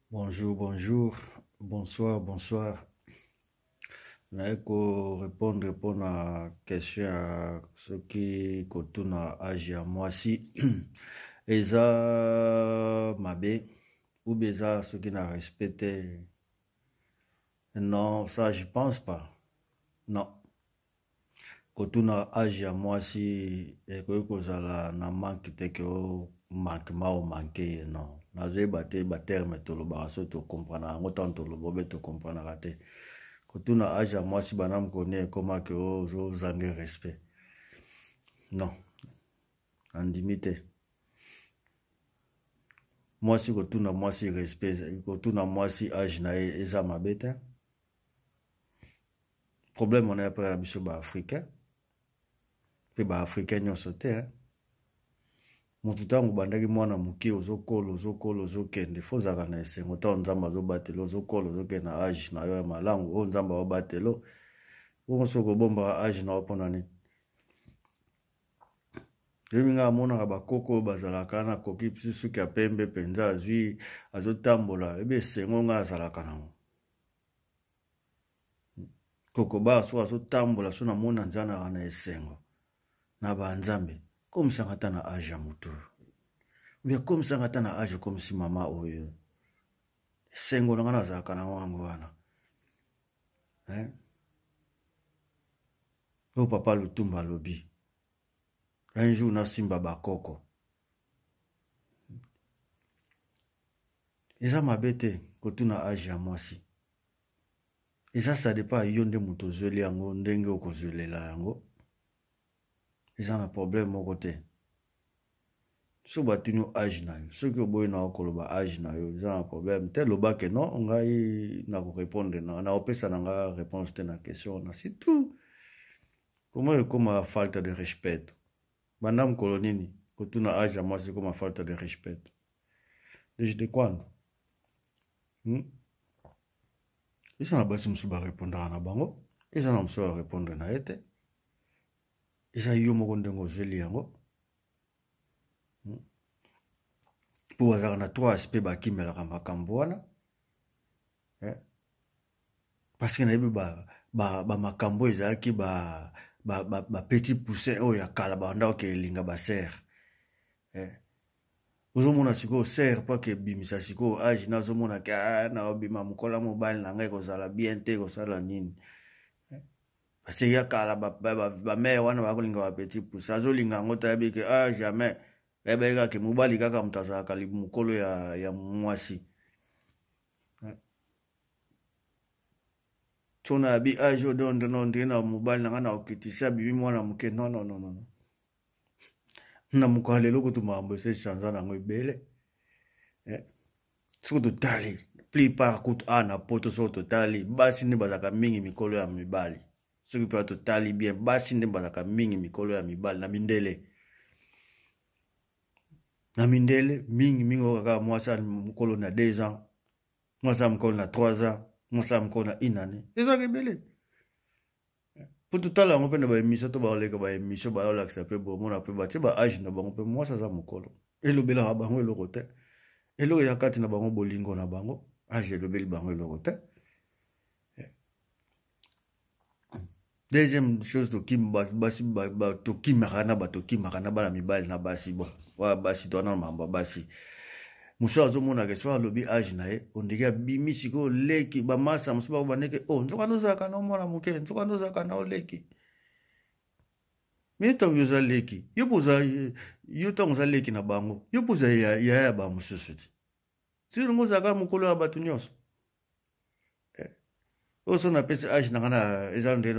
Bonjour, bonjour, bonsoir, bonsoir. Naeko répondre pour la question à ceux qui kotuna âge à moi si eza mabe ou beza ceux qui n'a respecté. Non, ça je pense pas. Non. Kotuna âge à moi si et que kozala na manque te que manquement ou manqué non. Nazo bate ba terme to lo ba so to comprendre ngo tanto lo bobe to comprendre raté. Kotuna âge à moi si banam connaît comment que zo zange respect. Non. En limité. Moi si kotuna moi si respect, kotuna moi si âge na eza mabete. Problème on est après la biso ba africain. Pe ba africain nyonso te hein. Motu ntango bandaki mwana moke ozokola ozokende fo ozalaka na esengo ntango nzambe azobatela ozokola ozokende na age na yo ya malamu oyo nzambe aobatela oyo soki obombaka age na yo mpona nini yebi ngai amonaka bakoko oyo bazalaka na koki suki ya pembe mpenza azwi azotambola ebi esengo ngai azalaka nango koko baa so azotambola so namona nzanaka na esengo na banzambe komisanga ata na age ya motu bien komisanga ata na age komisi mama oyo esengo na nga nazalaka na wango wana oyo papa Lutumba alobi un jour nasimba bakoko eza mabe te kotuna age ya mwasi eza ça dépend yo nde moto ozweli yango ndenge okozwelela yango eza na problème moko te so batuni age na yo soki oboyi na okoloba age na yo eza na problème te lobake non ngai nakorépondre naopesa na nga réponse te na question na c'est tout comment ekoma falta de respect banda mokolo nini kotuna age ya mwasi ekoma falta de respect de kwando eza na basi mosusu barépondaka na bango eza na mosusu barépondre na ye te eza yo moko ndenge ozweli yango mpo bazalaka na trois aspect bakimelaka makambo wana parce que nayebi bamakambo oyo ezalaki petit poussin oyo ya kala banda oke elinga basere ozomona sikoyo sere mpo ake ebimisa sikoyo age nazomona ke naobima mokola mobali na ngai kozala bien te kosala nini parce ya kala bamere wana bakolinga bapetit poussin azolinga yango tayebi ke jamais yayebaki kaka mobali kaka moto azalaka mokolo ya mwasi so nayebi age oyo donde na mobali na ngai na okitisi abimi mwana moke non na mokolo lelo kutu makambo ese chanza nango ebele soki totali plupart kutu na poto soki totali basi nde bazalaka mingi mikolo ya mibali soki mpe totali bien basi nde bazalaka mingi mikolo ya mibali na mindele mingi oyo kaka mwasi mokolo na 2 ans mwasi mokolo na 3 ans mwasi mokolo na 1 année ezalaka ebele po totala yango mpe na baémission to baoleka baémission baolakisa mpe bomona mpe batie baage na bango mpe mwasi aza mokolo elobelaka bango eloko te eloko ya kati na bango bolingo na bango age elobeli bango eloko te deuxième chose tokimaka na bana mibali na basi bon wa basi to na mamba basi muso azomonaka so alobi age na ye ondeki abimi sikoyo leki bamasa mosusu bako bandeke nzoka nozalaka na omwana moke nzoka nozalaka na oleki me ntango yoza leki yo ntango oza leki na bango yo mpoza ya bamosusu ti silingo ozalaka mokolo ya bato nyonso oyo so napesi age na nga eza nde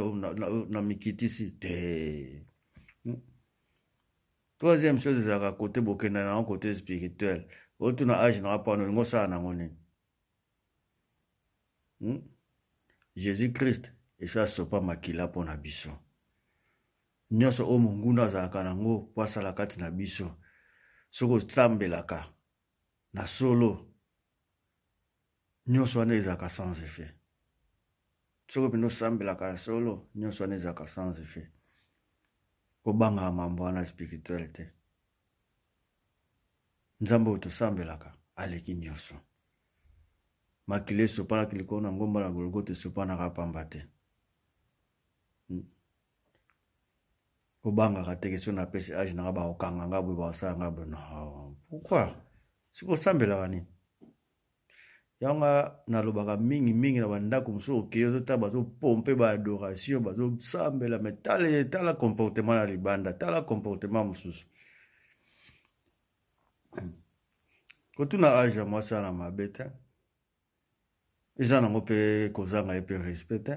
na mikitisi te troisième chose ezalaka kote bokenda nango kote spirituel oyo tuna age na nga mpona olingo osala nango nini jésus christ esa sopa makila mpona biso nyonso oyo monguna azalaka nango mpo asala kati na biso soki osambelaka na solo nyonso wana ezalaka sans effet soki mpena osambelaka na solo nyonso wana ezalaka sans effet kobangaka mambo wana spirituel te nzambe oyo tosambelaka aleki nyonso makile sopana kiliko na ngomba na Golgote sopana kapamba te. Obanga kate question na pesi age na ba okanga ngabwe ba sa ngabwe no. Pourquoi? Siko sambela wani. Yanga na lobaka mingi na bandako muso okeyo zo taba zo pompe ba adoration ba zo sambela metale tala comportement na libanda tala comportement mususu. Kotuna age moi ça na mabeta. Eza na ngope kozanga epe respect.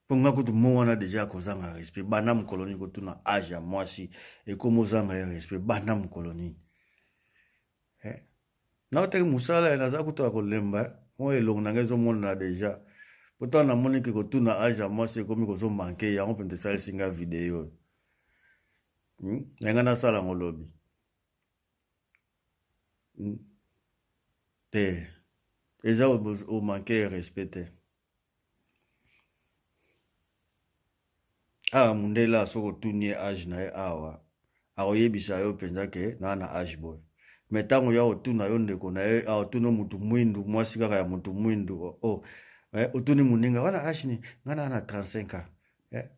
Ponga kutu mwana deja kozanga respect bana mkoloni kotuna age moi si e komo zanga respect bana mkoloni. Na te musala na za kutu akolemba mo elongo na ngezo mona deja. Pourtant na moni ke kotuna age moi si komi kozo manke ya on peut te sala singa vidéo. Nga na sala ngolobi. Te eza o manke respecte. Mundela soko tunie age na awa. Aoyebisa yo penza ke na age boy. Metango ya otuna yo ndeko na ye otuna mutu mwindu mwasi kaka ya mutu mwindu otuni muninga wana age ni ngana na 35 ans.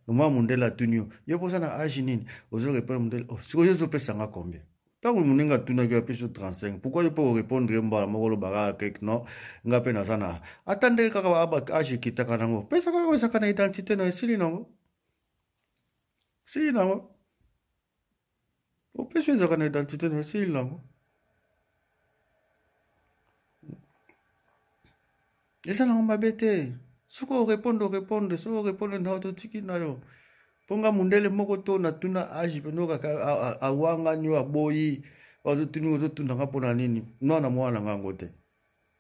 Mwa mundela tunio yo posa na age nini ozo répondre mundela siko yo pesa nga combien? Tango muninga tuna ki apeso 35. Pourquoi je peux répondre mbala mokolo baka kek no nga pe na sana. Attendez kaka aba age kitaka nango. Pesa kaka saka na identité na sili nango. Sili nango. O peso saka na identité na sili nango. Eza nango mabete. Soko répondre, soko répondre na ototiki na yo. Ponga mundele moko to na tuna age peno kaka awanga nyo aboyi ozo tuna ngapona nini nona mwana ngango te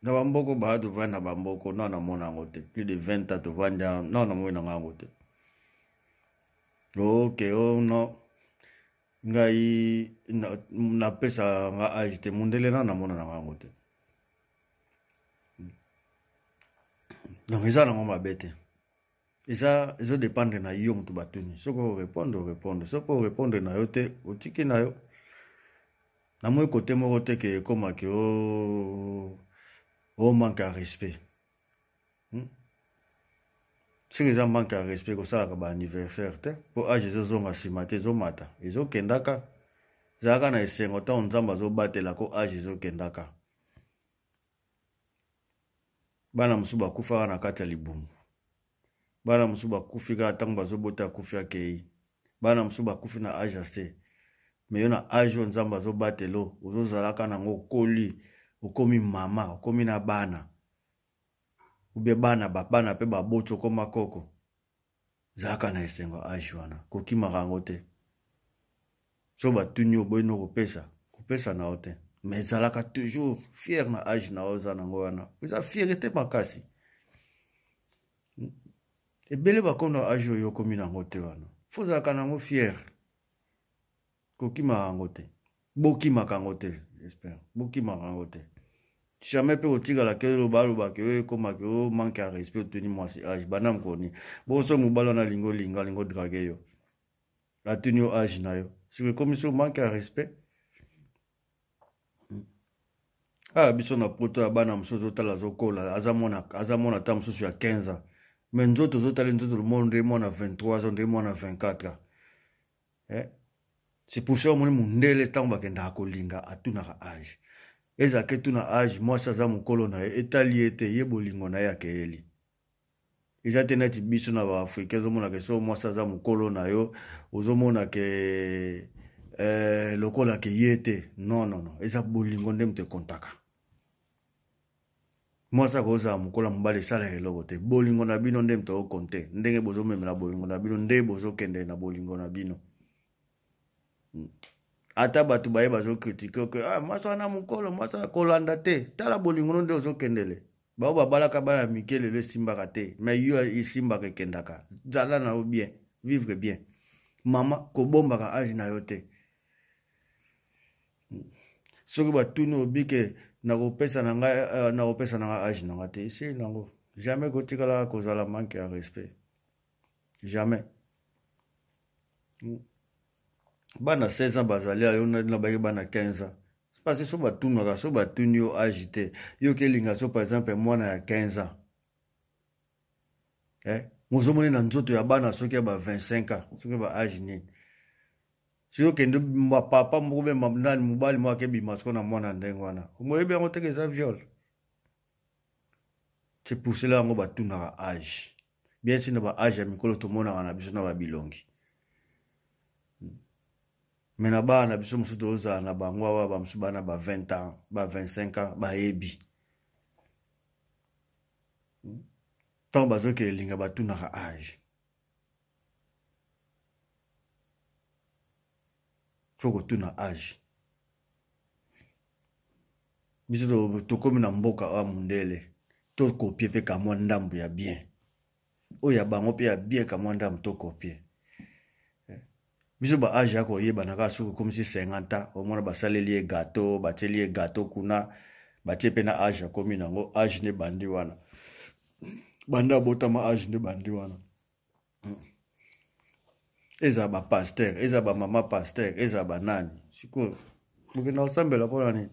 na bamboko ba to vana bamboko nona mona ngote plus de 20 ans to vanda nona mona ngango te okay no ngai na pesa nga age te mundele nona mona ngango te donc eza na ngoma bete. Eza dépendre na yo mutu batuni. Soko répondre. Soko répondre na yo te, otiki na yo. Na moi côté moko te ke koma ke o manque à respect. Si les gens manquent à respect ko sala ka ba anniversaire te, po age zonga simate zo mata. Ezo kendaka. Zaka na esengo ta onzamba zo batela ko age zo kendaka. Bana musuba kufa na kati ya libumu. Bana musuba kufika tango bazobota kufia kei. Bana musuba kufi na age ase. Me yo na age nzamba zo batelo, ozozalaka na ngokoli, okomi mama, okomi na bana. Ube bana bana pe babocho koma koko. Zaka na esengo age wana, kokima rango te. So batuni oboyino kopesa na ote. Mais zalaka toujours fier na age na oza na wana. Eza fierté makasi. Ebele bakona age yo komi na ngote wana. Foza kanango fier. Kokima rangote. Bokima kangote, j'espère. Bokima rangote. Jamais pe otiga la kelo baluba ke koma ke o manque à respect tenu moi si age banam koni. Bon so mubalo na lingo drague yo. La tenue age na yo. Si le commission manque à respect. Biso na poto ya bana msozo tala zokola azamona ta msozo ya 15 ans. Mais nzoto zotali nzoto le monde mona 23 ans, mona 24 ans. C'est pour ça moni mundele tango bakenda kolinga atuna age. Eza ke tuna age moi ça za mukolo na etali ete yebolingo na yake eli. Eza tenati biso na ba Afrika zomona ke so moi ça za mukolo na yo ozomona ke lokola ke yete non eza bolingo ndem te kontaka. Moi ça koza mukola mbale sala eloko te bolingo na bino ndem to konte ndenge bozo memela bolingo na bino nde bozo kende na bolingo na bino. Ata batu baye bazo critiquer que masa na mukolo masa kolanda te tala bolingo nde ozo kendele ba balaka bana Mikele le simba te mais yo isimba ke kendaka zala na bien vivre bien mama ko bomba ka age na yo te soki batuni obike na kopesa na nga age na nga te isi nango jamais kotikala kozala manque à respect jamais. Bana 16 ans bazali ayo na baki bana 15 ans parce que so batunaka so batuni yo age te yo kelinga so par exemple mwana ya 15 ans mozomoni na nzoto ya bana soki ya ba 25 ans soki ba age nini soki okende papa moko mpe nani mobali moko akebima siko na mwana ndenge wana omoyebi yango teke eza viole. C'est pour cela yango batunaka age bien si na ba age ya mikolo tomonaka na biso na babilongi me na bana na biso mosusu tozala na bango awa bamosusu bana ba 20 ans ba 25 ans bayebi ntango bazokende elinga batunaka age fo kotuna age biso tokomi na mboka awa mundele tokopie mpe kamwa ndambu ya bien oyo ya bango mpe ya bien kamwa ndambu tokopie biso ba age yako oyebana kaka soki komisi 50 ans omona basaleli ye gato batieli ye gato kuna batie mpe na age akomi nango age nde bandi wana banda botama age nde bandi wana ezala bapaster ezala bamama paster ezala banani sikoyo okenda osambela mpona nini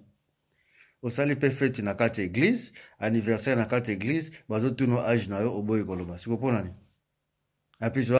osali mpe feti na kati ya église anniversaire na kati ya église bazotuna age na yo oboyi koloba siko mpona nini apesi